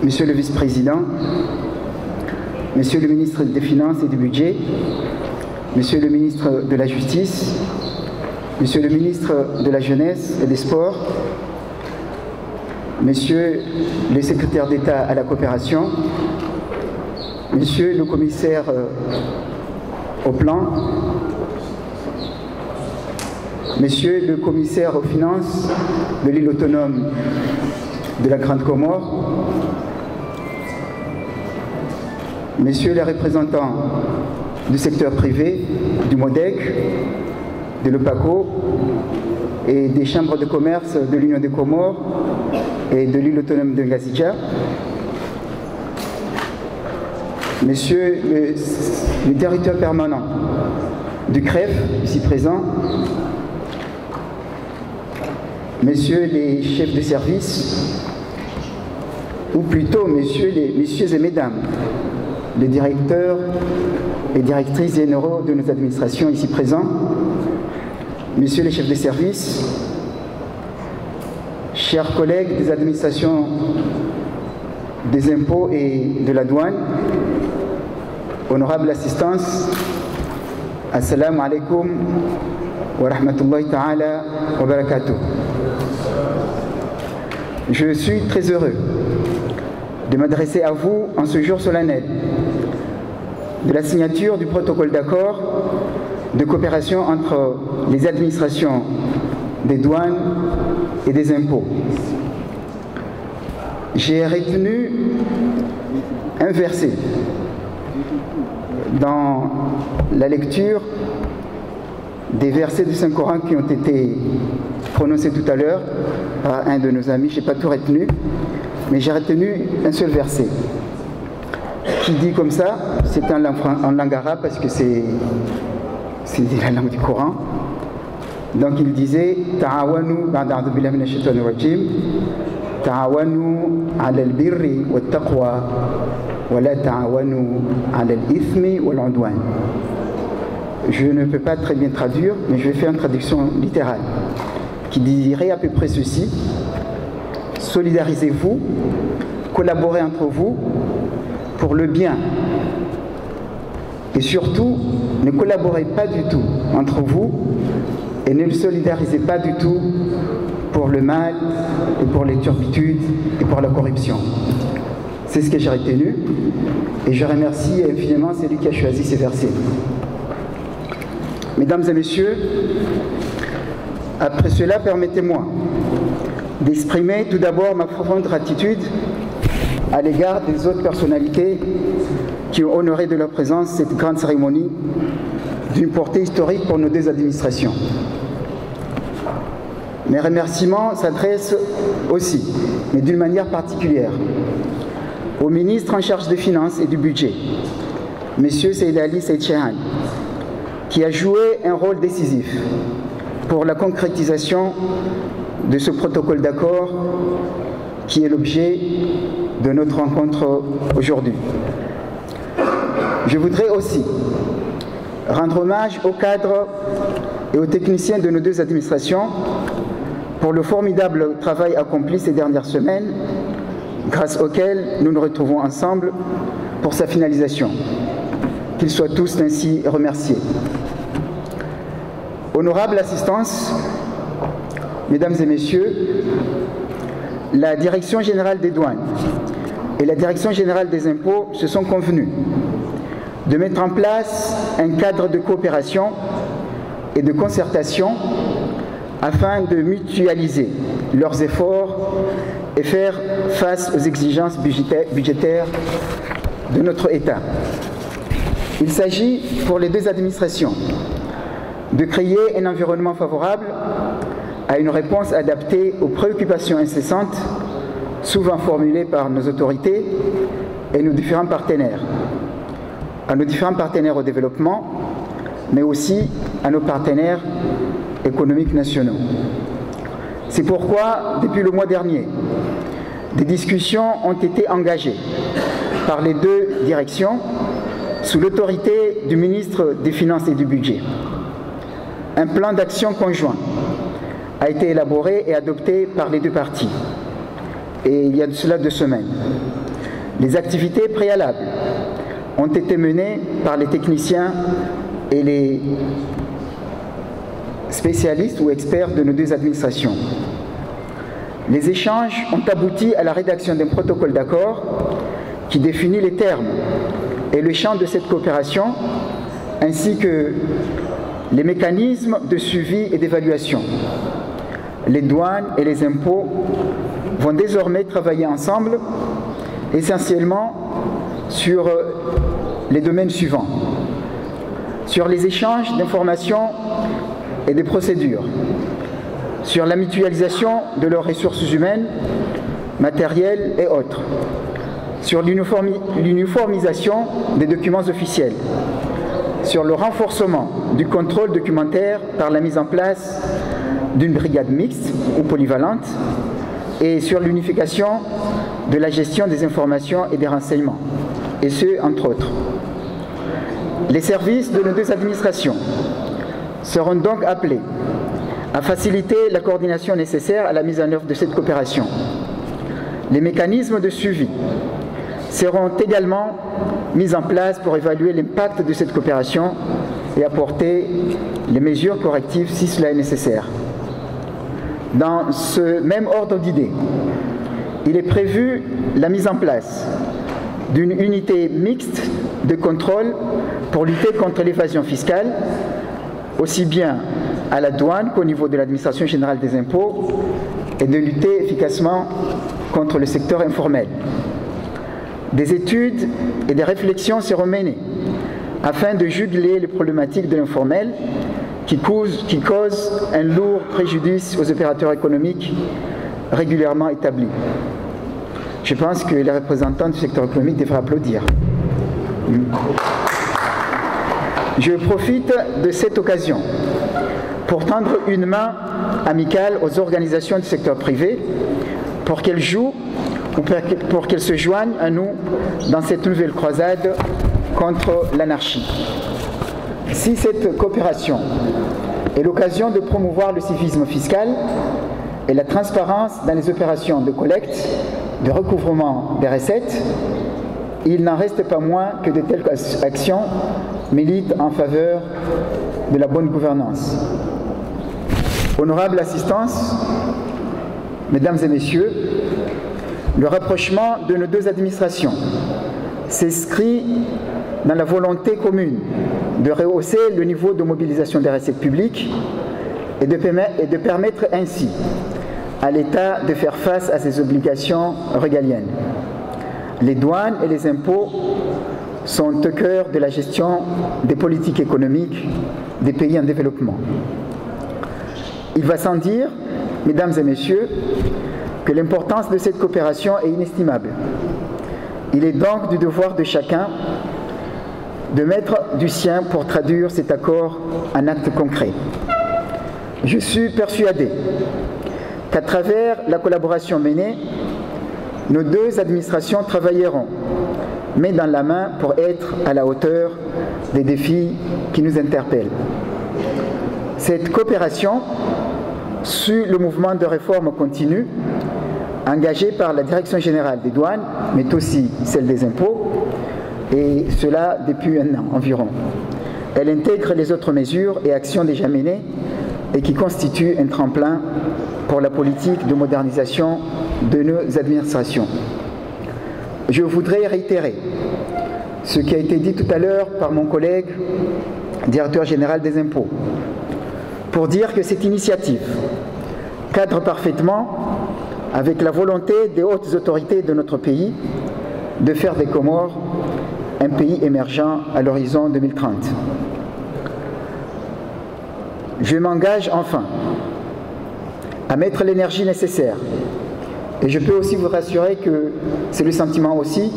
Monsieur le Vice-président, Monsieur le ministre des Finances et du Budget, Monsieur le ministre de la Justice, Monsieur le ministre de la Jeunesse et des Sports, Monsieur le secrétaire d'État à la coopération, Monsieur le commissaire au plan, Monsieur le commissaire aux finances de l'île autonome de la Grande Comore, Messieurs les représentants du secteur privé, du MODEC, de l'OPACO et des chambres de commerce de l'Union des Comores et de l'île autonome de Ngazidja, Monsieur le directeur permanent du CREF, ici présent, Messieurs les chefs de service, ou plutôt messieurs et mesdames, les directeurs et directrices généraux de nos administrations ici présents, Messieurs les chefs de service, chers collègues des administrations des impôts et de la douane, honorable assistance, assalamu alaikum wa rahmatullahi ta'ala wa barakatuh. Je suis très heureux de m'adresser à vous en ce jour solennel de la signature du protocole d'accord de coopération entre les administrations des douanes et des impôts. J'ai retenu un verset dans la lecture des versets du Saint-Coran qui ont été prononcés tout à l'heure par un de nos amis. Je n'ai pas tout retenu, mais j'ai retenu un seul verset qui dit comme ça, c'est en langue arabe parce que c'est la langue du Coran. Donc il disait Ta'awanu ba'da'udhu billahi minash shaitanir rajim Ta'awanu 'ala al-birri wat-taqwa wa la ta'awanu 'ala al-ithmi wal-'udwan. Je ne peux pas très bien traduire, mais je vais faire une traduction littérale qui dirait à peu près ceci: solidarisez-vous, collaborez entre vous pour le bien. Et surtout, ne collaborez pas du tout entre vous et ne le solidarisez pas du tout pour le mal et pour les turpitudes et pour la corruption. C'est ce que j'ai retenu et je remercie infiniment celui qui a choisi ces versets. Mesdames et messieurs, après cela, permettez-moi d'exprimer tout d'abord ma profonde gratitude à l'égard des autres personnalités qui ont honoré de leur présence cette grande cérémonie d'une portée historique pour nos deux administrations. Mes remerciements s'adressent aussi, mais d'une manière particulière, au ministre en charge des Finances et du Budget, M. Seyd Ali Seyd Chehan, qui a joué un rôle décisif pour la concrétisation de ce protocole d'accord qui est l'objet de notre rencontre aujourd'hui. Je voudrais aussi rendre hommage aux cadres et aux techniciens de nos deux administrations pour le formidable travail accompli ces dernières semaines, grâce auquel nous nous retrouvons ensemble pour sa finalisation. Qu'ils soient tous ainsi remerciés. Honorable assistance, Mesdames et Messieurs, la Direction générale des douanes et la Direction générale des impôts se sont convenus de mettre en place un cadre de coopération et de concertation afin de mutualiser leurs efforts et faire face aux exigences budgétaires de notre État. Il s'agit pour les deux administrations de créer un environnement favorable à une réponse adaptée aux préoccupations incessantes souvent formulées par nos autorités et nos différents partenaires, à nos différents partenaires au développement, mais aussi à nos partenaires économiques nationaux. C'est pourquoi, depuis le mois dernier, des discussions ont été engagées par les deux directions sous l'autorité du ministre des Finances et du Budget. Un plan d'action conjoint a été élaboré et adopté par les deux parties, et il y a de cela 2 semaines. Les activités préalables ont été menées par les techniciens et les spécialistes ou experts de nos deux administrations. Les échanges ont abouti à la rédaction d'un protocole d'accord qui définit les termes et le champ de cette coopération, ainsi que les mécanismes de suivi et d'évaluation. Les douanes et les impôts vont désormais travailler ensemble, essentiellement sur les domaines suivants: sur les échanges d'informations et des procédures, sur la mutualisation de leurs ressources humaines, matérielles et autres, sur l'uniformisation des documents officiels, sur le renforcement du contrôle documentaire par la mise en place d'une brigade mixte ou polyvalente, et sur l'unification de la gestion des informations et des renseignements, et ce, entre autres. Les services de nos deux administrations seront donc appelés à faciliter la coordination nécessaire à la mise en œuvre de cette coopération. Les mécanismes de suivi seront également mis en place pour évaluer l'impact de cette coopération et apporter les mesures correctives si cela est nécessaire. Dans ce même ordre d'idées, il est prévu la mise en place d'une unité mixte de contrôle pour lutter contre l'évasion fiscale, aussi bien à la douane qu'au niveau de l'administration générale des impôts, et de lutter efficacement contre le secteur informel. Des études et des réflexions seront menées afin de juguler les problématiques de l'informel qui causent un lourd préjudice aux opérateurs économiques régulièrement établis. Je pense que les représentants du secteur économique devraient applaudir. Je profite de cette occasion pour tendre une main amicale aux organisations du secteur privé pour qu'elles jouent ou pour qu'elles se joignent à nous dans cette nouvelle croisade contre l'anarchie. Si cette coopération est l'occasion de promouvoir le civisme fiscal et la transparence dans les opérations de collecte, de recouvrement des recettes, il n'en reste pas moins que de telles actions militent en faveur de la bonne gouvernance. Honorable assistance, Mesdames et Messieurs, le rapprochement de nos deux administrations s'inscrit dans la volonté commune de rehausser le niveau de mobilisation des recettes publiques et de permettre ainsi à l'État de faire face à ses obligations régaliennes. Les douanes et les impôts sont au cœur de la gestion des politiques économiques des pays en développement. Il va sans dire, Mesdames et Messieurs, que l'importance de cette coopération est inestimable. Il est donc du devoir de chacun de mettre du sien pour traduire cet accord en actes concrets. Je suis persuadé qu'à travers la collaboration menée, nos deux administrations travailleront main dans la main pour être à la hauteur des défis qui nous interpellent. Cette coopération suit le mouvement de réforme continue engagé par la Direction générale des douanes, mais aussi celle des impôts, et cela depuis un an environ. Elle intègre les autres mesures et actions déjà menées et qui constituent un tremplin pour la politique de modernisation de nos administrations. Je voudrais réitérer ce qui a été dit tout à l'heure par mon collègue, directeur général des impôts, pour dire que cette initiative cadre parfaitement avec la volonté des hautes autorités de notre pays de faire des Comores un pays émergent à l'horizon 2030. Je m'engage enfin à mettre l'énergie nécessaire, et je peux aussi vous rassurer que c'est le sentiment aussi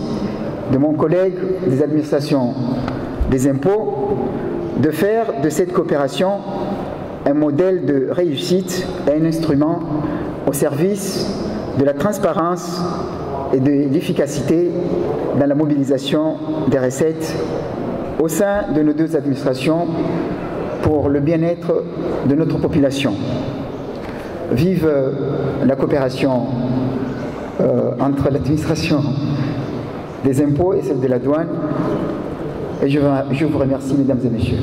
de mon collègue des administrations des impôts, de faire de cette coopération un modèle de réussite et un instrument au service de la transparence et de l'efficacité dans la mobilisation des recettes au sein de nos deux administrations pour le bien-être de notre population. Vive la coopération entre l'administration des impôts et celle de la douane. Et je vous remercie, mesdames et messieurs.